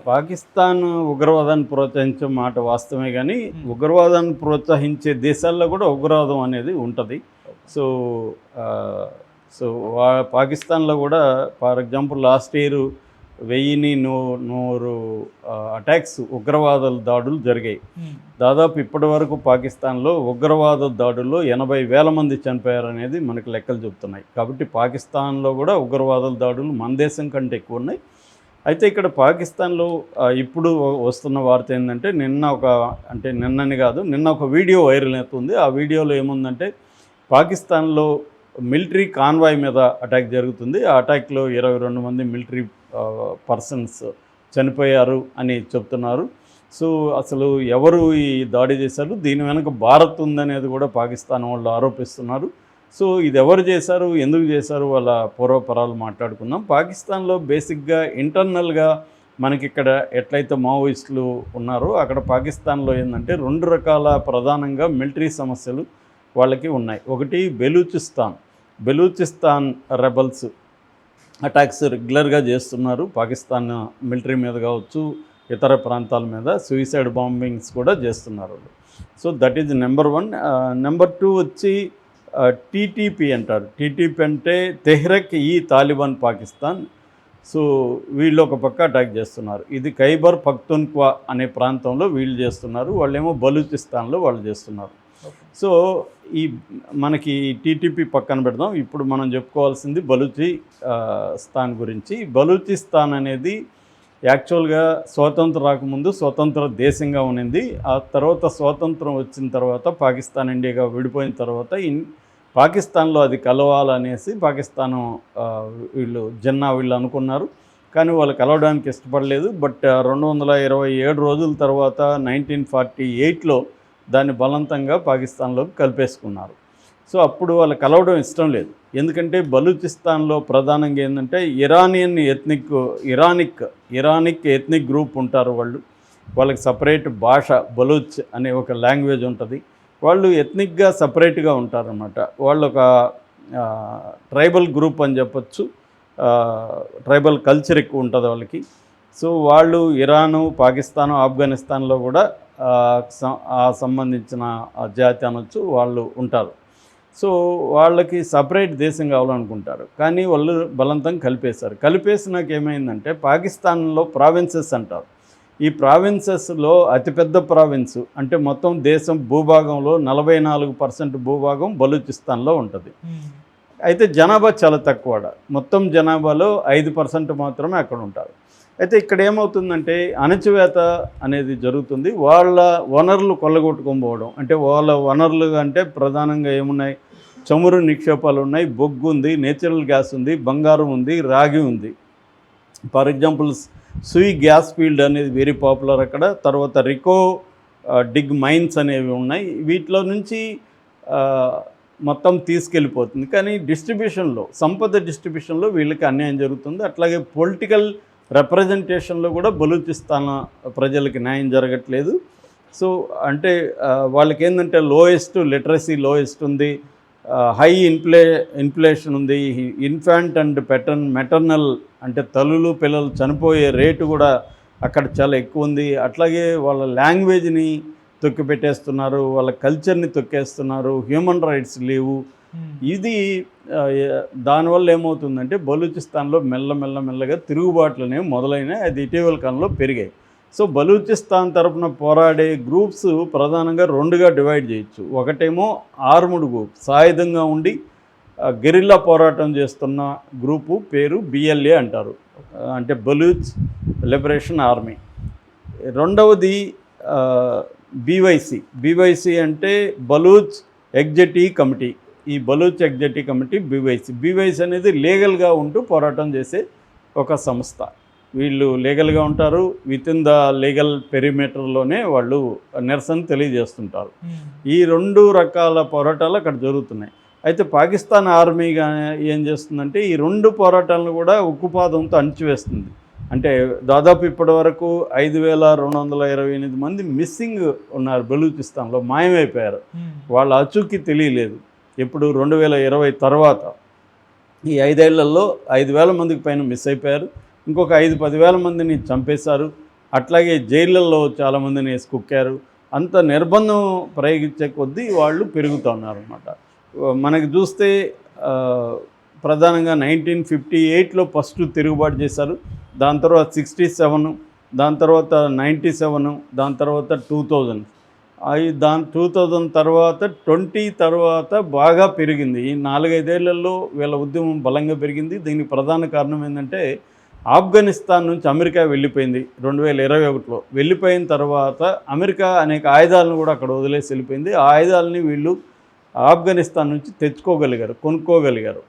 పాకిస్తాన్ ఉగ్రవాదాన్ని ప్రోత్సహించే మాట వాస్తవమే కానీ హ్మ్. ఉగ్రవాదాన్ని ప్రోత్సహించే దేశాల్లో కూడా ఉగ్రవాదం అనేది ఉంటుంది. సో ఆహ్, సో పాకిస్తాన్‌లో కూడా for example last year 1000 attacks ఉగ్రవాదుల దాడులు జరిగాయి. హ్మ్. దాదాపు ఇప్పటి వరకు పాకిస్తాన్‌లో ఉగ్రవాద దాడుల్లో 80,000 మంది చనిపోయారనేది మనకు లెక్కలు చెబుతున్నాయి. కాబట్టి పాకిస్తాన్‌లో కూడా ఉగ్రవాదుల దాడులు మన దేశం కంటే ఎక్కువ ఉన్నాయి. అయితే ఇక్కడ పాకిస్తాన్‌లో ఇప్పుడు వస్తున్న వార్త ఏందంటే నిన్నని కాదు, నిన్న ఒక వీడియో వైరల్ అవుతుంది. ఆ వీడియోలో ఏముందంటే పాకిస్తాన్‌లో మిలిటరీ కాన్వాయ్ మీద అటాక్ జరుగుతుంది. ఆ అటాక్‌లో 22 మంది మిలిటరీ పర్సన్స్ చనిపోయారు అని చెప్తున్నారు. సో అసలు ఎవరు ఈ దాడి చేశారు? దీని వెనక భారత్ ఉందనేది కూడా పాకిస్తాన్ వాళ్ళు ఆరోపిస్తున్నారు. సో ఇది ఎవరు చేశారు, ఎందుకు చేశారు, వాళ్ళ పూర్వపరాలు మాట్లాడుకుందాం. పాకిస్తాన్లో బేసిక్గా ఇంటర్నల్గా మనకిక్కడ ఎట్లయితే మావోయిస్టులు ఉన్నారో అక్కడ పాకిస్తాన్లో ఏంటంటే 2 రకాల ప్రధానంగా మిలిటరీ సమస్యలు వాళ్ళకి ఉన్నాయి. ఒకటి బెలూచిస్తాన్ రెబల్స్ అటాక్స్ రెగ్యులర్గా చేస్తున్నారు. పాకిస్తాన్ మిలిటరీ మీద కావచ్చు, ఇతర ప్రాంతాల మీద సూసైడ్ బాంబింగ్స్ కూడా చేస్తున్నారు. So that is number 1. Number 2 వచ్చి టీటీపీ అంటారు. టీటీపీ అంటే తెహ్రక్ ఈ తాలిబాన్ పాకిస్తాన్. సో వీళ్ళు ఒక పక్క అటాక్ చేస్తున్నారు. ఇది ఖైబర్ పఖ్తూన్ఖ్వా అనే ప్రాంతంలో వీళ్ళు చేస్తున్నారు. వాళ్ళేమో బలూచిస్తాన్లో వాళ్ళు చేస్తున్నారు. సో ఈ మనకి టీటీపీ పక్కన పెడదాం. ఇప్పుడు మనం చెప్పుకోవాల్సింది బలూచిస్తాన్ గురించి. బలూచిస్తాన్ అనేది యాక్చువల్గా స్వాతంత్రం రాకముందు స్వతంత్ర దేశంగా ఉన్నింది. ఆ తర్వాత స్వాతంత్రం వచ్చిన తర్వాత పాకిస్తాన్ ఇండియాగా విడిపోయిన తర్వాత పాకిస్తాన్లో అది కలవాలనేసి పాకిస్తాను వీళ్ళు అనుకున్నారు. కానీ వాళ్ళు కలవడానికి ఇష్టపడలేదు. బట్ 227 రోజుల తర్వాత 1948లో దాన్ని బలవంతంగా పాకిస్తాన్లోకి కలిపేసుకున్నారు. సో అప్పుడు వాళ్ళు కలవడం ఇష్టం లేదు. ఎందుకంటే బలూచిస్తాన్లో ప్రధానంగా ఏంటంటే ఇరానిక్ ఎథ్నిక్ గ్రూప్ ఉంటారు. వాళ్ళకి సపరేట్ భాష బలూచ్ అనే ఒక లాంగ్వేజ్ ఉంటుంది. వాళ్ళు ఎథ్నిక్గా సపరేట్గా ఉంటారన్నమాట. వాళ్ళు ఒక ట్రైబల్ గ్రూప్ అని చెప్పచ్చు. ట్రైబల్ కల్చర్ ఎక్కువ ఉంటుంది వాళ్ళకి. సో వాళ్ళు ఇరాను, పాకిస్తాను, ఆఫ్ఘనిస్తాన్లో కూడా సంబంధించిన జాతి అనొచ్చు వాళ్ళు ఉంటారు. సో వాళ్ళకి సపరేట్ దేశం కావాలనుకుంటారు. కానీ వాళ్ళు బలవంతం కలిపేశారు. కలిపేసినాక ఏమైందంటే పాకిస్తాన్లో ప్రావిన్సెస్ అంటారు. ఈ ప్రావిన్సెస్లో అతిపెద్ద ప్రావిన్స్ అంటే మొత్తం దేశం భూభాగంలో 44% భూభాగం బలూచిస్తాన్లో ఉంటుంది. అయితే జనాభా చాలా తక్కువ. మొత్తం జనాభాలో 5% మాత్రమే అక్కడ ఉంటారు. అయితే ఇక్కడ ఏమవుతుందంటే అణచివేత అనేది జరుగుతుంది. వాళ్ళ వనరులు కొల్లగొట్టుకొని పోవడం. అంటే వాళ్ళ వనరులు అంటే ప్రధానంగా ఏమున్నాయి? చమురు నిక్షేపాలు ఉన్నాయి, బొగ్గు ఉంది, నేచురల్ గ్యాస్ ఉంది, బంగారం ఉంది, రాగి ఉంది. ఫర్ ఎగ్జాంపుల్ సూయి గ్యాస్ ఫీల్డ్ అనేది వెరీ పాపులర్ అక్కడ. తర్వాత రికో డిగ్ మైన్స్ అనేవి ఉన్నాయి. వీటిలో నుంచి మొత్తం తీసుకెళ్ళిపోతుంది. కానీ సంపద డిస్ట్రిబ్యూషన్లో వీళ్ళకి అన్యాయం జరుగుతుంది. అట్లాగే పొలిటికల్ రిప్రజెంటేషన్లో కూడా బలూచిస్తాన్ ప్రజలకి న్యాయం జరగట్లేదు. సో అంటే వాళ్ళకి ఏంటంటే లిటరసీ లోయెస్ట్ ఉంది, హై ఇన్ఫ్లేషన్ ఉంది, ఇన్ఫాంట్ అండ్ మెటర్నల్ అంటే తల్లులు పిల్లలు చనిపోయే రేటు కూడా అక్కడ చాలా ఎక్కువ ఉంది. అట్లాగే వాళ్ళ లాంగ్వేజ్ని తొక్కిపెట్టేస్తున్నారు, వాళ్ళ కల్చర్ని తొక్కేస్తున్నారు, హ్యూమన్ రైట్స్ లేవు. ఇది దానివల్ల ఏమవుతుందంటే బలూచిస్తాన్లో మెల్లగా తిరుగుబాట్లు అనేవి మొదలైనాయి. అది ఇటీవల కాలంలో పెరిగాయి. సో బలూచిస్తాన్ తరఫున పోరాడే గ్రూప్స్ ప్రధానంగా 2గా డివైడ్ చేయొచ్చు. ఒకటేమో ఆర్ముడ్ గ్రూప్, సాయుధంగా ఉండి గెరిల్లా పోరాటం చేస్తున్న గ్రూపు పేరు BLA అంటారు, అంటే బలూచ్ లిబరేషన్ ఆర్మీ. రెండవది BYC అంటే బలూచ్ ఎగ్జిక్యూటివ్ కమిటీ. ఈ బలూచ్ ఎగ్జిక్యూటివ్ కమిటీ BYC అనేది లీగల్గా ఉంటూ పోరాటం చేసే ఒక సంస్థ. వీళ్ళు లీగల్గా ఉంటారు. విత్ ఇన్ ద లీగల్ పెరిమీటర్లోనే వాళ్ళు నిరసన తెలియజేస్తుంటారు. ఈ 2 రకాల పోరాటాలు అక్కడ జరుగుతున్నాయి. అయితే పాకిస్తాన్ ఆర్మీ ఏం చేస్తుందంటే ఈ 2 పోరాటాలను కూడా ఉక్కుపాదంతో అణిచివేస్తుంది. అంటే దాదాపు ఇప్పటి వరకు 5228 మంది మిస్సింగ్ ఉన్నారు. బలూచిస్తాన్లో మాయమైపోయారు. వాళ్ళ అచుకి తెలియలేదు. ఇప్పుడు 2020 తర్వాత ఈ 5 ఏళ్లలో 5000 మందికి పైన మిస్ అయిపోయారు. ఇంకొక 5-10 వేల మందిని చంపేశారు. అట్లాగే జైళ్ళల్లో చాలామందిని వేసి కుక్కారు. అంత నిర్బంధం ప్రయోగించే కొద్దీ వాళ్ళు పెరుగుతూ ఉన్నారన్నమాట. మనకి చూస్తే ప్రధానంగా 1958లో ఫస్ట్ తిరుగుబాటు చేశారు. దాని తర్వాత 67, దాని తర్వాత 97, దాని తర్వాత 2000. 2000 తర్వాత 20 తర్వాత బాగా పెరిగింది. ఈ 4-5 ఏళ్లలో వీళ్ళ ఉద్యమం బలంగా పెరిగింది. దీనికి ప్రధాన కారణం ఏంటంటే ఆఫ్ఘనిస్తాన్ నుంచి అమెరికా వెళ్ళిపోయింది 2021లో. వెళ్ళిపోయిన తర్వాత అమెరికా అనేక ఆయుధాలను కూడా అక్కడ వదిలేసి వెళ్ళిపోయింది. ఆ ఆయుధాలని వీళ్ళు ఆఫ్ఘనిస్తాన్ నుంచి తెచ్చుకోగలిగారు, కొనుక్కోగలిగారు.